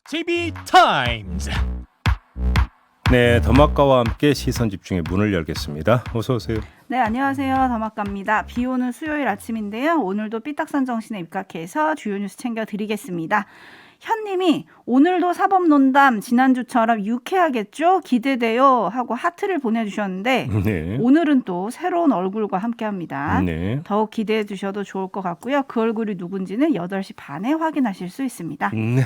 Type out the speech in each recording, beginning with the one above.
JB 타임즈. 네, 더마카와 함께 시선 집중의 문을 열겠습니다. 어서 오세요. 네, 안녕하세요. 더마카입니다. 비 오는 수요일 아침인데요. 오늘도 삐딱선 정신에 입각해서 주요 뉴스 챙겨드리겠습니다. 현님이 오늘도 사법논담 지난주처럼 유쾌하겠죠? 기대돼요 하고 하트를 보내주셨는데 네. 오늘은 또 새로운 얼굴과 함께합니다. 네. 더욱 기대해 주셔도 좋을 것 같고요. 그 얼굴이 누군지는 8시 반에 확인하실 수 있습니다. 네.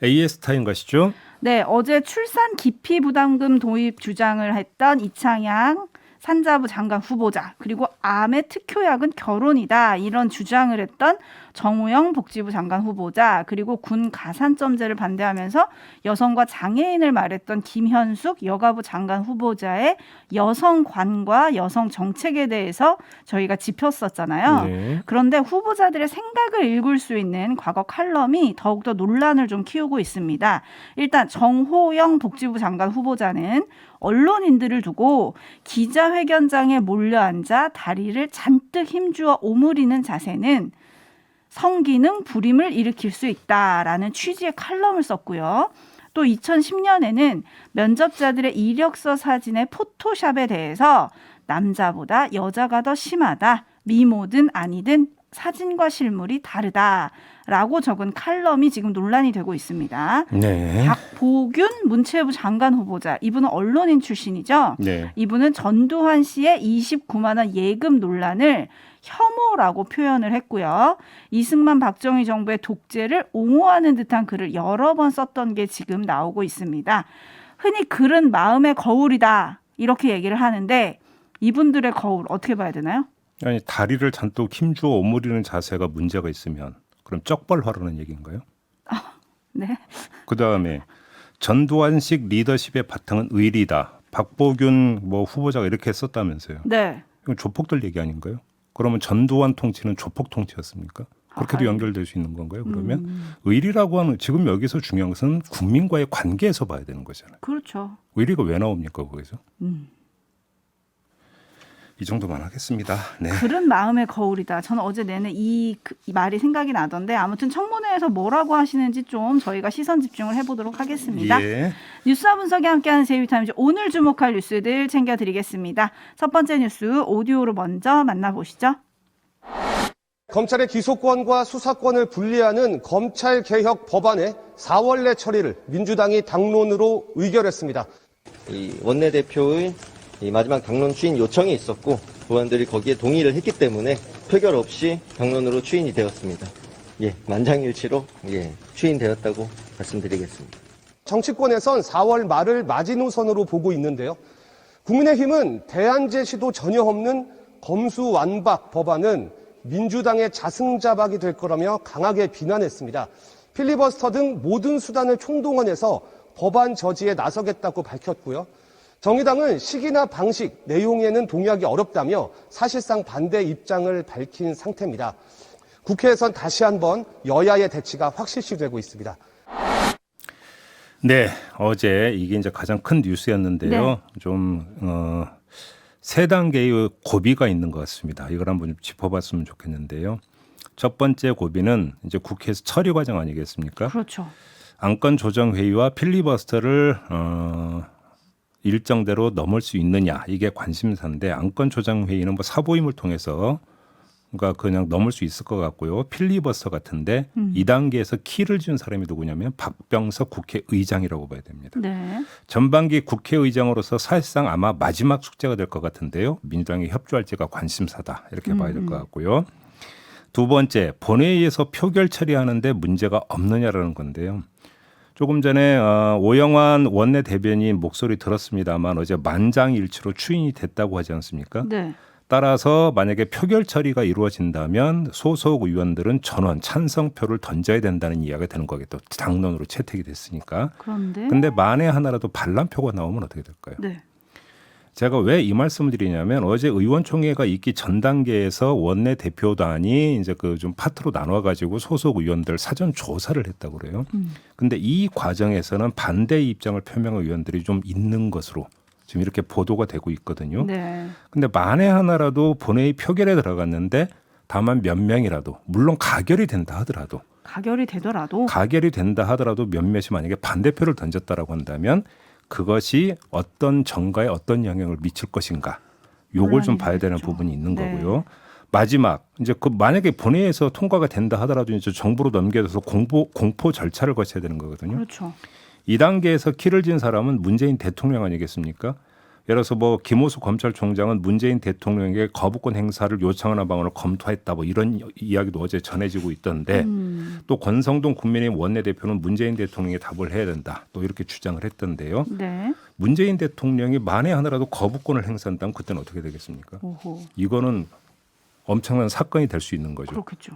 AS 타임 가시죠. 네, 어제 출산 기피 부담금 도입 주장을 했던 이창양 산자부 장관 후보자, 그리고 암의 특효약은 결혼이다, 이런 주장을 했던 정우영 복지부 장관 후보자, 그리고 군 가산점제를 반대하면서 여성과 장애인을 말했던 김현숙 여가부 장관 후보자의 여성관과 여성 정책에 대해서 저희가 짚었었잖아요. 네. 그런데 후보자들의 생각을 읽을 수 있는 과거 칼럼이 더욱더 논란을 좀 키우고 있습니다. 일단 정호영 복지부 장관 후보자는 언론인들을 두고 기자회견장에 몰려앉아 다리를 잔뜩 힘주어 오므리는 자세는 성기능 불임을 일으킬 수 있다라는 취지의 칼럼을 썼고요. 또 2010년에는 면접자들의 이력서 사진의 포토샵에 대해서 남자보다 여자가 더 심하다, 미모든 아니든 사진과 실물이 다르다라고 적은 칼럼이 지금 논란이 되고 있습니다. 네. 박보균 문체부 장관 후보자, 이분은 언론인 출신이죠. 네. 이분은 전두환 씨의 29만 원 예금 논란을 혐오라고 표현을 했고요. 이승만 박정희 정부의 독재를 옹호하는 듯한 글을 여러 번 썼던 게 지금 나오고 있습니다. 흔히 글은 마음의 거울이다, 이렇게 얘기를 하는데 이분들의 거울 어떻게 봐야 되나요? 아니, 다리를 잔뜩 힘주어 오므리는 자세가 문제가 있으면 그럼 쩍벌하라는 얘기인가요? 네. 그다음에 전두환식 리더십의 바탕은 의리다. 박보균 후보자가 이렇게 썼다면서요. 네. 이건 조폭들 얘기 아닌가요? 그러면 전두환 통치는 조폭 통치였습니까? 그렇게도 연결될 수 있는 건가요? 그러면 의리라고 하는, 지금 여기서 중요한 것은 국민과의 관계에서 봐야 되는 거잖아요. 그렇죠. 의리가 왜 나옵니까 거기서? 이 정도만 하겠습니다. 네. 글은 마음의 거울이다. 저는 어제 내내 이 말이 생각이 나던데 아무튼 청문회에서 뭐라고 하시는지 좀 저희가 시선 집중을 해보도록 하겠습니다. 예. 뉴스와 분석이 함께하는 제이비타임즈, 오늘 주목할 뉴스들 챙겨드리겠습니다. 첫 번째 뉴스 오디오로 먼저 만나보시죠. 검찰의 기소권과 수사권을 분리하는 검찰개혁 법안의 4월 내 처리를 민주당이 당론으로 의결했습니다. 이 원내대표의 이 마지막 당론 추인 요청이 있었고 의원들이 거기에 동의를 했기 때문에 표결 없이 당론으로 추인이 되었습니다. 만장일치로 추인되었다고 말씀드리겠습니다. 정치권에선 4월 말을 마지노선으로 보고 있는데요. 국민의힘은 대안 제시도 전혀 없는 검수완박 법안은 민주당의 자승자박이 될 거라며 강하게 비난했습니다. 필리버스터 등 모든 수단을 총동원해서 법안 저지에 나서겠다고 밝혔고요. 정의당은 시기나 방식, 내용에는 동의하기 어렵다며 사실상 반대 입장을 밝힌 상태입니다. 국회에선 다시 한번 여야의 대치가 확실시되고 있습니다. 네, 어제 이게 이제 가장 큰 뉴스였는데요. 네. 좀 세 단계의 고비가 있는 것 같습니다. 이걸 한번 좀 짚어봤으면 좋겠는데요. 첫 번째 고비는 이제 국회에서 처리 과정 아니겠습니까? 그렇죠. 안건 조정 회의와 필리버스터를 일정대로 넘을 수 있느냐, 이게 관심사인데, 안건 조정 회의는 사보임을 통해서 그냥 넘을 수 있을 것 같고요. 필리버스터 같은데 2단계에서 키를 준 사람이 누구냐면 박병석 국회의장이라고 봐야 됩니다. 네. 전반기 국회의장으로서 사실상 아마 마지막 숙제가 될 것 같은데요. 민주당이 협조할지가 관심사다, 이렇게 봐야 될 것 같고요. 두 번째, 본회의에서 표결 처리하는데 문제가 없느냐라는 건데요. 조금 전에 오영환 원내대변인 목소리 들었습니다만 어제 만장일치로 추인이 됐다고 하지 않습니까? 네. 따라서 만약에 표결 처리가 이루어진다면 소속 의원들은 전원 찬성표를 던져야 된다는 이야기가 되는 거겠죠. 당론으로 채택이 됐으니까. 그런데 근데 만에 하나라도 반란표가 나오면 어떻게 될까요? 네. 제가 왜 이 말씀을 드리냐면 어제 의원총회가 있기 전 단계에서 원내 대표단이 이제 좀 파트로 나눠 가지고 소속 의원들 사전 조사를 했다고 그래요. 근데 이 과정에서는 반대 입장을 표명한 의원들이 좀 있는 것으로 지금 이렇게 보도가 되고 있거든요. 네. 근데 만에 하나라도 본회의 표결에 들어갔는데 다만 몇 명이라도, 물론 가결이 된다 하더라도 가결이 되더라도 가결이 된다 하더라도 몇몇이 만약에 반대표를 던졌다라고 한다면 그것이 어떤 정가에 어떤 영향을 미칠 것인가 요걸 좀 논란이 봐야 되는 되겠죠. 부분이 있는 네. 거고요. 마지막 이제 그 만약에 본회의에서 통과가 된다 하더라도 이제 정부로 넘겨져서 공포 절차를 거쳐야 되는 거거든요. 그렇죠. 이 단계에서 키를 진 사람은 문재인 대통령 아니겠습니까? 예를 들어서 뭐 김호수 검찰총장은 문재인 대통령에게 거부권 행사를 요청하는 방안을 검토했다 뭐 이런 이야기도 어제 전해지고 있던데 또 권성동 국민의힘 원내대표는 문재인 대통령이 답을 해야 된다 또 이렇게 주장을 했던데요. 네. 문재인 대통령이 만에 하나라도 거부권을 행사한다면 그때는 어떻게 되겠습니까? 오호. 이거는 엄청난 사건이 될 수 있는 거죠. 그렇겠죠.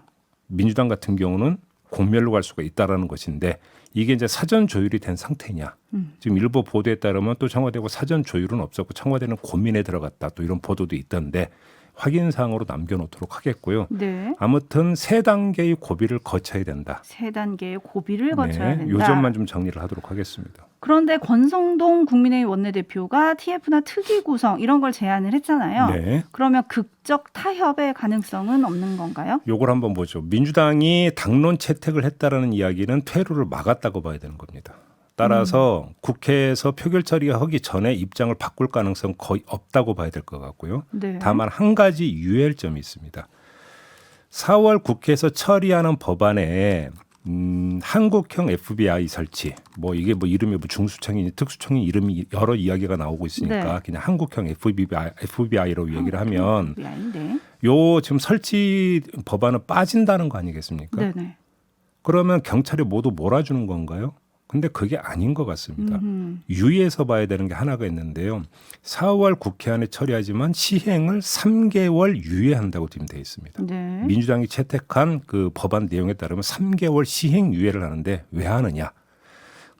민주당 같은 경우는 공멸로 갈 수가 있다라는 것인데 이게 이제 사전 조율이 된 상태냐. 지금 일부 보도에 따르면 또 청와대고 사전 조율은 없었고 청와대는 고민에 들어갔다. 또 이런 보도도 있던데 확인 사항으로 남겨놓도록 하겠고요. 네. 아무튼 세 단계의 고비를 거쳐야 된다. 세 단계의 고비를 거쳐야 된다. 요 점만 좀 정리를 하도록 하겠습니다. 그런데 권성동 국민의힘 원내대표가 TF나 특위 구성 이런 걸 제안을 했잖아요. 네. 그러면 극적 타협의 가능성은 없는 건가요? 요걸 한번 보죠. 민주당이 당론 채택을 했다라는 이야기는 퇴로를 막았다고 봐야 되는 겁니다. 따라서 국회에서 표결 처리하기 전에 입장을 바꿀 가능성 거의 없다고 봐야 될 것 같고요. 네. 다만 한 가지 유의할 점이 있습니다. 4월 국회에서 처리하는 법안에 한국형 FBI 설치 뭐 이게 뭐 이름이 뭐 중수청이 특수청이 이름이 여러 이야기가 나오고 있으니까 네. 그냥 한국형 FBI로 얘기를 하면 네. 요 지금 설치 법안은 빠진다는 거 아니겠습니까? 네네. 그러면 경찰이 모두 몰아주는 건가요? 근데 그게 아닌 것 같습니다. 유의해서 봐야 되는 게 하나가 있는데요. 4월 국회 안에 처리하지만 시행을 3개월 유예한다고 지금 되어 있습니다. 네. 민주당이 채택한 그 법안 내용에 따르면 3개월 시행 유예를 하는데 왜 하느냐?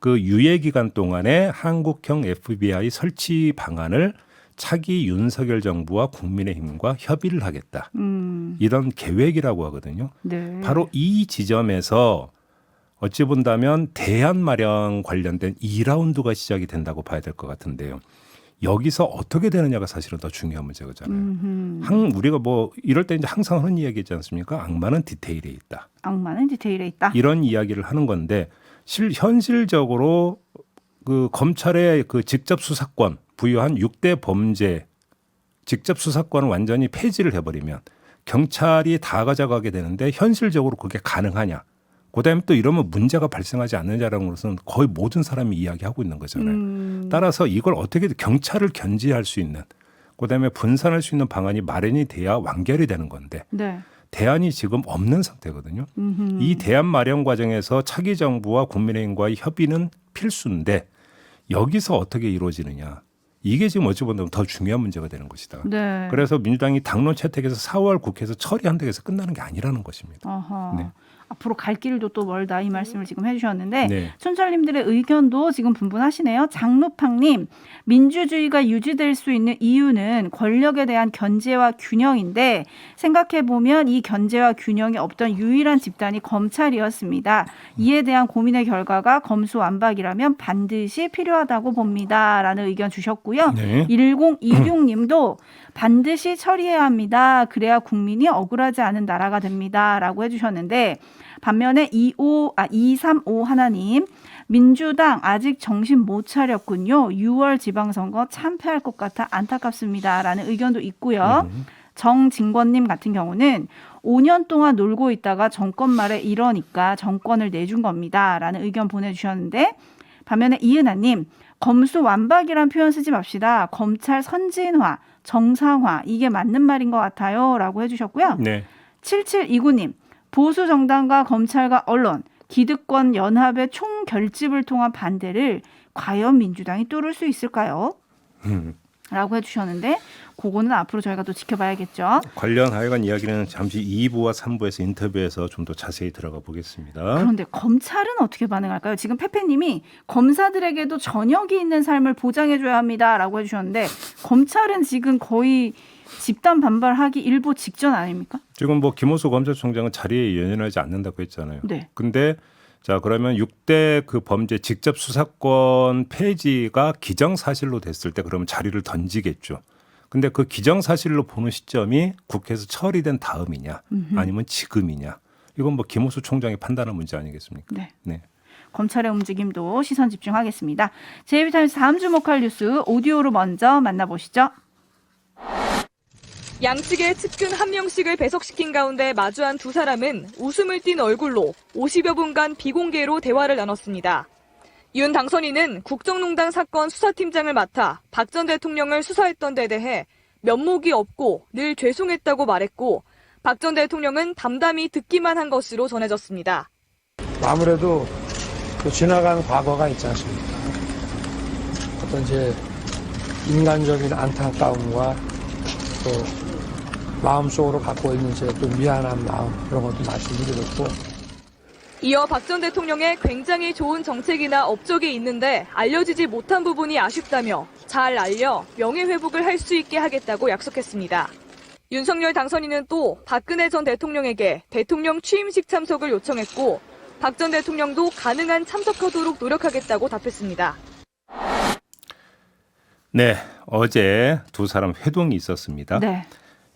그 유예 기간 동안에 한국형 FBI 설치 방안을 차기 윤석열 정부와 국민의힘과 협의를 하겠다. 이런 계획이라고 하거든요. 네. 바로 이 지점에서 어찌 본다면 대안 마련 관련된 2라운드가 시작이 된다고 봐야 될 것 같은데요. 여기서 어떻게 되느냐가 사실은 더 중요한 문제잖아요. 우리가 뭐 이럴 때 이제 항상 하는 이야기지 않습니까? 악마는 디테일에 있다. 악마는 디테일에 있다. 이런 이야기를 하는 건데 현실적으로 그 검찰의 그 직접 수사권 부여한 6대 범죄 직접 수사권을 완전히 폐지를 해버리면 경찰이 다 가져가게 되는데 현실적으로 그게 가능하냐? 그다음에 또 이러면 문제가 발생하지 않느냐라는 것은 거의 모든 사람이 이야기하고 있는 거잖아요. 따라서 이걸 어떻게 경찰을 견제할 수 있는 그다음에 분산할 수 있는 방안이 마련이 돼야 완결이 되는 건데 네. 대안이 지금 없는 상태거든요. 이 대안 마련 과정에서 차기 정부와 국민의힘과의 협의는 필수인데 여기서 어떻게 이루어지느냐. 이게 지금 어찌 보면 더 중요한 문제가 되는 것이다. 네. 그래서 민주당이 당론 채택해서 4월 국회에서 처리한다고 해서 끝나는 게 아니라는 것입니다. 어허. 네. 앞으로 갈 길도 또 멀다 이 말씀을 지금 해주셨는데 네. 촌철님들의 의견도 지금 분분하시네요. 장루팡님 민주주의가 유지될 수 있는 이유는 권력에 대한 견제와 균형인데 생각해보면 이 견제와 균형이 없던 유일한 집단이 검찰이었습니다. 이에 대한 고민의 결과가 검수완박이라면 반드시 필요하다고 봅니다. 라는 의견 주셨고요. 네. 1026님도 반드시 처리해야 합니다. 그래야 국민이 억울하지 않은 나라가 됩니다. 라고 해주셨는데 반면에 235 하나님 민주당 아직 정신 못 차렸군요. 6월 지방선거 참패할 것 같아 안타깝습니다. 라는 의견도 있고요. 정진권님 같은 경우는 5년 동안 놀고 있다가 정권 말에 이러니까 정권을 내준 겁니다. 라는 의견 보내주셨는데 반면에 이은하님 검수완박이란 표현 쓰지 맙시다. 검찰 선진화, 정상화 이게 맞는 말인 것 같아요. 라고 해주셨고요. 네. 7729님 보수 정당과 검찰과 언론, 기득권 연합의 총결집을 통한 반대를 과연 민주당이 뚫을 수 있을까요? 라고 해주셨는데 그거는 앞으로 저희가 또 지켜봐야겠죠. 관련 하여간 이야기는 잠시 2부와 3부에서 인터뷰에서 좀 더 자세히 들어가 보겠습니다. 그런데 검찰은 어떻게 반응할까요? 지금 페페님이 검사들에게도 저녁이 있는 삶을 보장해줘야 합니다라고 해주셨는데 검찰은 지금 거의 집단 반발하기 일보 직전 아닙니까? 지금 뭐 김호수 검찰총장은 자리에 연연하지 않는다고 했잖아요. 네. 근데 자 그러면 6대 그 범죄 직접 수사권 폐지가 기정사실로 됐을 때 그러면 자리를 던지겠죠. 근데 그 기정사실로 보는 시점이 국회에서 처리된 다음이냐 아니면 지금이냐 이건 뭐 김호수 총장이 판단한 문제 아니겠습니까? 네. 네. 검찰의 움직임도 시선 집중하겠습니다. JB타임스 다음 주목할 뉴스 오디오로 먼저 만나보시죠. 양측의 측근 한 명씩을 배석시킨 가운데 마주한 두 사람은 웃음을 띤 얼굴로 50여 분간 비공개로 대화를 나눴습니다. 윤 당선인은 국정농단 사건 수사팀장을 맡아 박 전 대통령을 수사했던 데 대해 면목이 없고 늘 죄송했다고 말했고 박 전 대통령은 담담히 듣기만 한 것으로 전해졌습니다. 아무래도 그 지나간 과거가 있지 않습니까? 어떤 제 인간적인 안타까움과 또 마음속으로 갖고 있는 제 또 미안한 마음 그런 것도 말씀드렸고 이어 박 전 대통령의 굉장히 좋은 정책이나 업적이 있는데 알려지지 못한 부분이 아쉽다며 잘 알려 명예회복을 할 수 있게 하겠다고 약속했습니다. 윤석열 당선인은 또 박근혜 전 대통령에게 대통령 취임식 참석을 요청했고 박 전 대통령도 가능한 참석하도록 노력하겠다고 답했습니다. 네, 어제 두 사람 회동이 있었습니다. 네.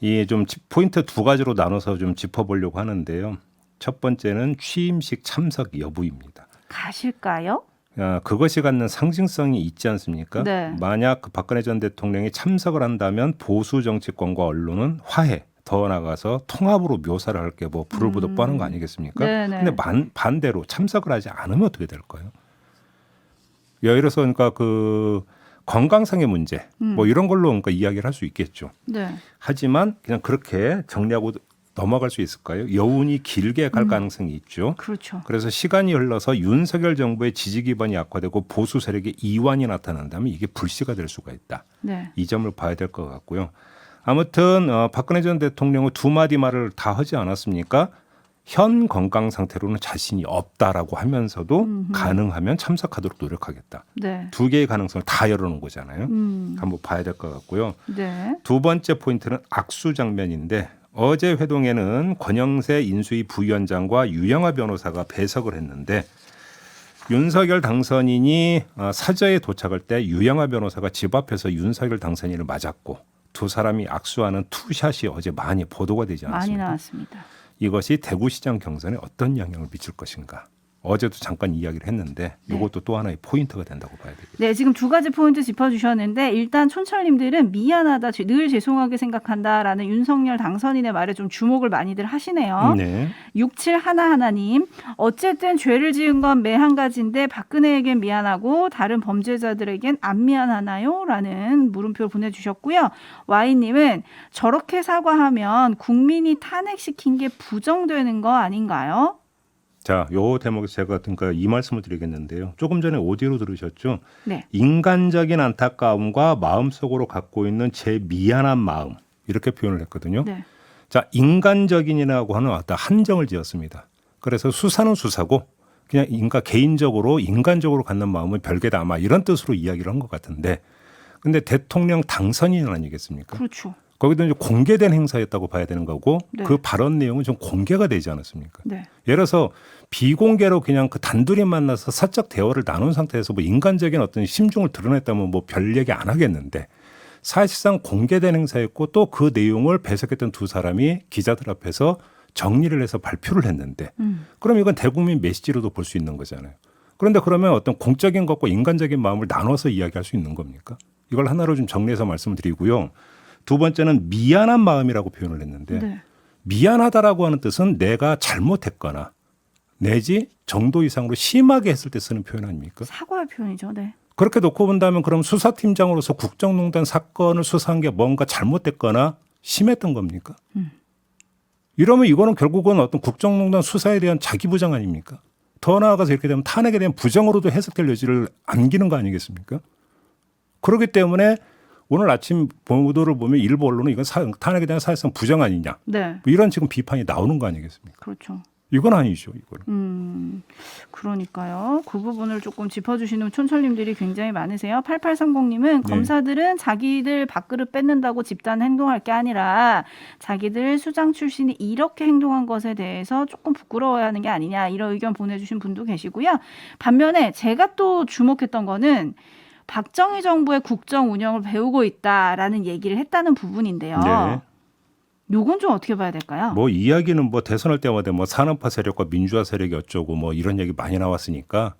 이 좀 포인트 두 가지로 나눠서 좀 짚어보려고 하는데요. 첫 번째는 취임식 참석 여부입니다. 가실까요? 그것이 갖는 상징성이 있지 않습니까? 네. 만약 그 박근혜 전 대통령이 참석을 한다면 보수 정치권과 언론은 화해, 더 나가서 통합으로 묘사를 할 게 뭐 불을 보듯 뻔한 거 아니겠습니까? 네네. 근데 반대로 참석을 하지 않으면 어떻게 될까요? 예를 들어서 그러니까 그 건강상의 문제 뭐 이런 걸로 그러니까 이야기를 할 수 있겠죠. 네. 하지만 그냥 그렇게 정리하고 넘어갈 수 있을까요? 여운이 길게 갈 가능성이 있죠. 그렇죠. 그래서 시간이 흘러서 윤석열 정부의 지지 기반이 악화되고 보수 세력의 이완이 나타난다면 이게 불씨가 될 수가 있다. 네. 이 점을 봐야 될 것 같고요. 아무튼 박근혜 전 대통령은 두 마디 말을 다 하지 않았습니까? 현 건강 상태로는 자신이 없다라고 하면서도 가능하면 참석하도록 노력하겠다. 네. 두 개의 가능성을 다 열어놓은 거잖아요. 한번 봐야 될 것 같고요. 네. 두 번째 포인트는 악수 장면인데 어제 회동에는 권영세 인수위 부위원장과 유영하 변호사가 배석을 했는데 윤석열 당선인이 사저에 도착할 때 유영하 변호사가 집 앞에서 윤석열 당선인을 맞았고 두 사람이 악수하는 투샷이 어제 많이 보도가 되지 많이 않았습니까? 나왔습니다. 이것이 대구시장 경선에 어떤 영향을 미칠 것인가. 어제도 잠깐 이야기를 했는데 이것도 또 하나의 포인트가 된다고 봐야 되겠죠. 네, 지금 두 가지 포인트 짚어주셨는데 일단 촌철님들은 미안하다, 늘 죄송하게 생각한다라는 윤석열 당선인의 말에 좀 주목을 많이들 하시네요. 네. 6711님, 어쨌든 죄를 지은 건 매 한 가지인데 박근혜에겐 미안하고 다른 범죄자들에겐 안 미안하나요? 라는 물음표 보내주셨고요. Y님은 저렇게 사과하면 국민이 탄핵시킨 게 부정되는 거 아닌가요? 자, 요 대목에서 제가 그러니까 이 말씀을 드리겠는데요. 조금 전에 오디오로 들으셨죠? 네. 인간적인 안타까움과 마음속으로 갖고 있는 제 미안한 마음 이렇게 표현을 했거든요. 네. 자, 인간적인이라고 하는 어떤 한정을 지었습니다. 그래서 수사는 수사고 그냥 개인적으로 인간적으로 갖는 마음은 별개다 아마 이런 뜻으로 이야기를 한 것 같은데 근데 대통령 당선인 아니겠습니까? 그렇죠. 거기도 이제 공개된 행사였다고 봐야 되는 거고 네. 그 발언 내용은 좀 공개가 되지 않았습니까? 네. 예를 들어서 비공개로 그냥 그 단둘이 만나서 사적 대화를 나눈 상태에서 뭐 인간적인 어떤 심중을 드러냈다면 뭐 별 얘기 안 하겠는데 사실상 공개된 행사였고 또 그 내용을 배석했던 두 사람이 기자들 앞에서 정리를 해서 발표를 했는데 그럼 이건 대국민 메시지로도 볼 수 있는 거잖아요. 그런데 그러면 어떤 공적인 것과 인간적인 마음을 나눠서 이야기할 수 있는 겁니까? 이걸 하나로 좀 정리해서 말씀을 드리고요. 두 번째는 미안한 마음이라고 표현을 했는데 네. 미안하다라고 하는 뜻은 내가 잘못했거나 내지 정도 이상으로 심하게 했을 때 쓰는 표현 아닙니까? 사과의 표현이죠. 네. 그렇게 놓고 본다면 그럼 수사팀장으로서 국정농단 사건을 수사한 게 뭔가 잘못됐거나 심했던 겁니까? 이러면 이거는 결국은 어떤 국정농단 수사에 대한 자기 부정 아닙니까? 더 나아가서 이렇게 되면 탄핵에 대한 부정으로도 해석될 여지를 안기는 거 아니겠습니까? 그렇기 때문에 오늘 아침 보도를 보면 일부 언론은 이건 탄핵에 대한 사실상 부정 아니냐. 네. 뭐 이런 지금 비판이 나오는 거 아니겠습니까? 그렇죠. 이건 아니죠. 이거는. 그러니까요. 그 부분을 조금 짚어주시는 촌철님들이 굉장히 많으세요. 8830님은 네. 검사들은 자기들 밥그릇 뺏는다고 집단 행동할 게 아니라 자기들 수장 출신이 이렇게 행동한 것에 대해서 조금 부끄러워야 하는 게 아니냐 이런 의견 보내주신 분도 계시고요. 반면에 제가 또 주목했던 거는 박정희 정부의 국정 운영을 배우고 있다라는 얘기를 했다는 부분인데요. 네. 요건 좀 어떻게 봐야 될까요? 뭐 이야기는 뭐 대선할 때마다 뭐 산업화 세력과 민주화 세력이 어쩌고 뭐 이런 얘기 많이 나왔으니까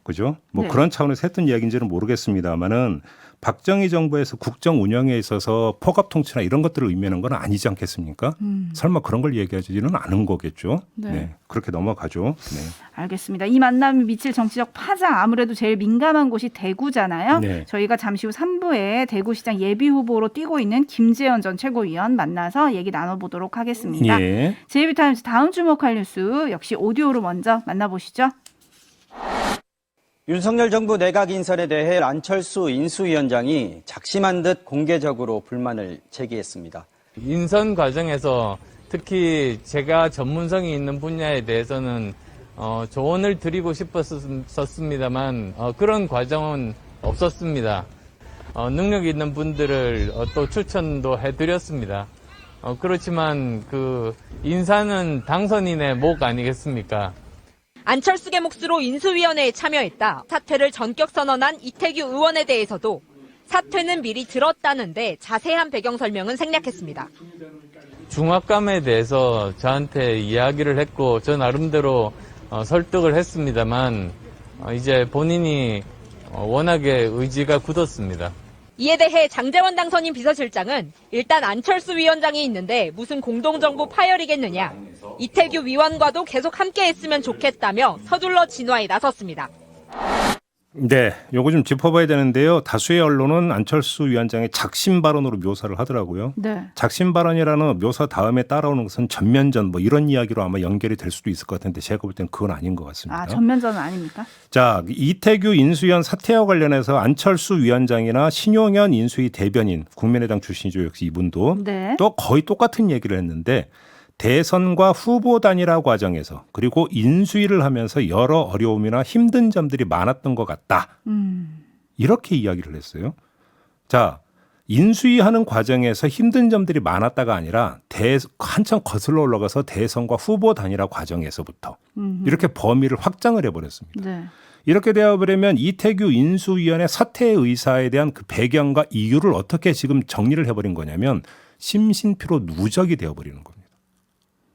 그죠? 뭐 네. 그런 차원에서 했던 이야기인지는 모르겠습니다만은 박정희 정부에서 국정 운영에 있어서 포갑 통치나 이런 것들을 의미하는 건 아니지 않겠습니까? 설마 그런 걸 얘기하지는 않은 거겠죠. 네. 네. 그렇게 넘어가죠. 네. 알겠습니다. 이 만남이 미칠 정치적 파장 아무래도 제일 민감한 곳이 대구잖아요. 네. 저희가 잠시 후 3부에 대구시장 예비 후보로 뛰고 있는 김재현 전 최고위원 만나서 얘기 나눠보도록 하겠습니다. 예. JB타임즈 다음 주목할 뉴스 역시 오디오로 먼저 만나보시죠. 윤석열 정부 내각 인선에 대해 안철수 인수위원장이 작심한 듯 공개적으로 불만을 제기했습니다. 인선 과정에서 특히 제가 전문성이 있는 분야에 대해서는 조언을 드리고 싶었습니다만 그런 과정은 없었습니다. 능력 있는 분들을 또 추천도 해드렸습니다. 그렇지만 그 인사는 당선인의 목 아니겠습니까? 안철수계 몫으로 인수위원회에 참여했다. 사퇴를 전격 선언한 이태규 의원에 대해서도 사퇴는 미리 들었다는데 자세한 배경 설명은 생략했습니다. 중압감에 대해서 저한테 이야기를 했고 저 나름대로 설득을 했습니다만 이제 본인이 워낙에 의지가 굳었습니다. 이에 대해 장제원 당선인 비서실장은 일단 안철수 위원장이 있는데 무슨 공동정부 파열이겠느냐. 이태규 위원과도 계속 함께했으면 좋겠다며 서둘러 진화에 나섰습니다. 네, 요거 좀 짚어봐야 되는데요. 다수의 언론은 안철수 위원장의 작심 발언으로 묘사를 하더라고요. 네. 작심 발언이라는 묘사 다음에 따라오는 것은 전면전 뭐 이런 이야기로 아마 연결이 될 수도 있을 것 같은데 제가 볼 때는 그건 아닌 것 같습니다. 아, 전면전은 아닙니까? 자, 이태규 인수위원 사퇴와 관련해서 안철수 위원장이나 신용현 인수위 대변인 국민의당 출신이죠. 역시 이분도 네. 또 거의 똑같은 얘기를 했는데 대선과 후보 단일화 과정에서 그리고 인수위를 하면서 여러 어려움이나 힘든 점들이 많았던 것 같다. 이렇게 이야기를 했어요. 자, 인수위하는 과정에서 힘든 점들이 많았다가 아니라 한참 거슬러 올라가서 대선과 후보 단일화 과정에서부터 이렇게 범위를 확장을 해버렸습니다. 네. 이렇게 되어버리면 이태규 인수위원회 사퇴 의사에 대한 그 배경과 이유를 어떻게 지금 정리를 해버린 거냐면 심신피로 누적이 되어버리는 겁니다.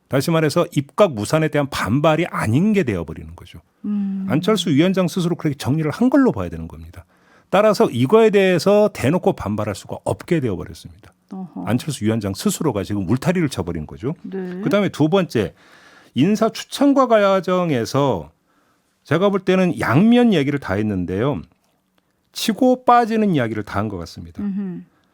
다시 말해서 입각 무산에 대한 반발이 아닌 게 되어버리는 거죠. 안철수 위원장 스스로 그렇게 정리를 한 걸로 봐야 되는 겁니다. 따라서 이거에 대해서 대놓고 반발할 수가 없게 되어버렸습니다. 어허. 안철수 위원장 스스로가 지금 울타리를 쳐버린 거죠. 네. 그다음에 두 번째, 인사 추천과 과정에서 제가 볼 때는 양면 얘기를 다 했는데요. 치고 빠지는 이야기를 다 한 것 같습니다.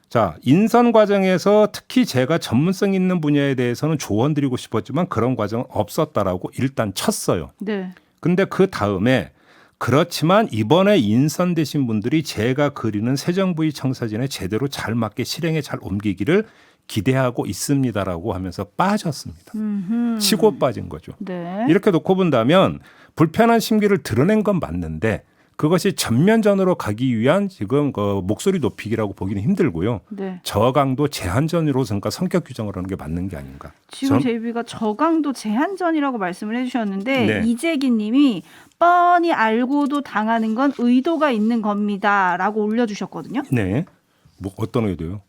자, 인선 과정에서 특히 제가 전문성 있는 분야에 대해서는 조언 드리고 싶었지만 그런 과정은 없었다라고 일단 쳤어요. 네. 근데 그 다음에 그렇지만 이번에 인선되신 분들이 제가 그리는 새 정부의 청사진에 제대로 잘 맞게 실행에 잘 옮기기를 기대하고 있습니다라고 하면서 빠졌습니다. 치고 빠진 거죠. 네. 이렇게 놓고 본다면 불편한 심기를 드러낸 건 맞는데 그것이 전면전으로 가기 위한 지금 그 목소리 높이기라고 보기는 힘들고요. 네. 저강도 제한전으로 그러니까 성격 규정을 하는 게 맞는 게 아닌가. 지금 JB가 저강도 제한전이라고 말씀을 해주셨는데 네. 이재기 님이 뻔히 알고도 당하는 건 의도가 있는 겁니다라고 올려주셨거든요. 네. 뭐 어떤 의도요?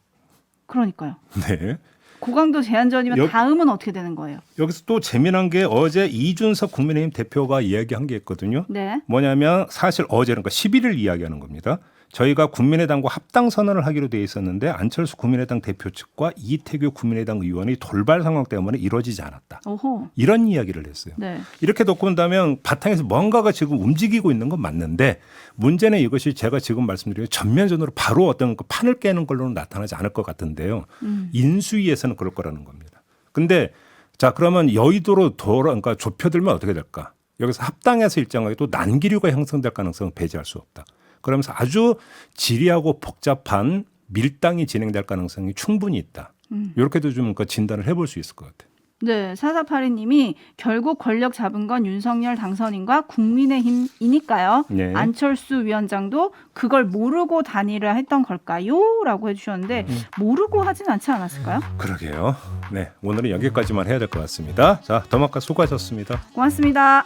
그러니까요. 네. 고강도 제한전이면 다음은 어떻게 되는 거예요? 여기서 또 재미난 게 어제 이준석 국민의힘 대표가 이야기한 게 있거든요. 네. 뭐냐면 사실 어제 그러니까 11일 이야기하는 겁니다. 저희가 국민의당과 합당 선언을 하기로 돼 있었는데 안철수 국민의당 대표 측과 이태규 국민의당 의원이 돌발 상황 때문에 이루어지지 않았다. 오호. 이런 이야기를 했어요. 네. 이렇게 놓고 본다면 바탕에서 뭔가가 지금 움직이고 있는 건 맞는데 문제는 이것이 제가 지금 말씀드린 전면전으로 바로 어떤 그 판을 깨는 걸로는 나타나지 않을 것 같은데요. 인수위에서는 그럴 거라는 겁니다. 근데 자 그러면 여의도로 그러니까 좁혀들면 어떻게 될까? 여기서 합당해서 일정하게 또 난기류가 형성될 가능성은 배제할 수 없다. 그러면서 아주 지리하고 복잡한 밀당이 진행될 가능성이 충분히 있다. 이렇게도 좀 진단을 해볼 수 있을 것 같아요. 네, 4482님이 결국 권력 잡은 건 윤석열 당선인과 국민의힘이니까요. 네. 안철수 위원장도 그걸 모르고 단일화 했던 걸까요? 라고 해주셨는데 모르고 하진 않지 않았을까요? 그러게요. 네, 오늘은 여기까지만 해야 될 것 같습니다. 자, 더마카 수고하셨습니다. 고맙습니다.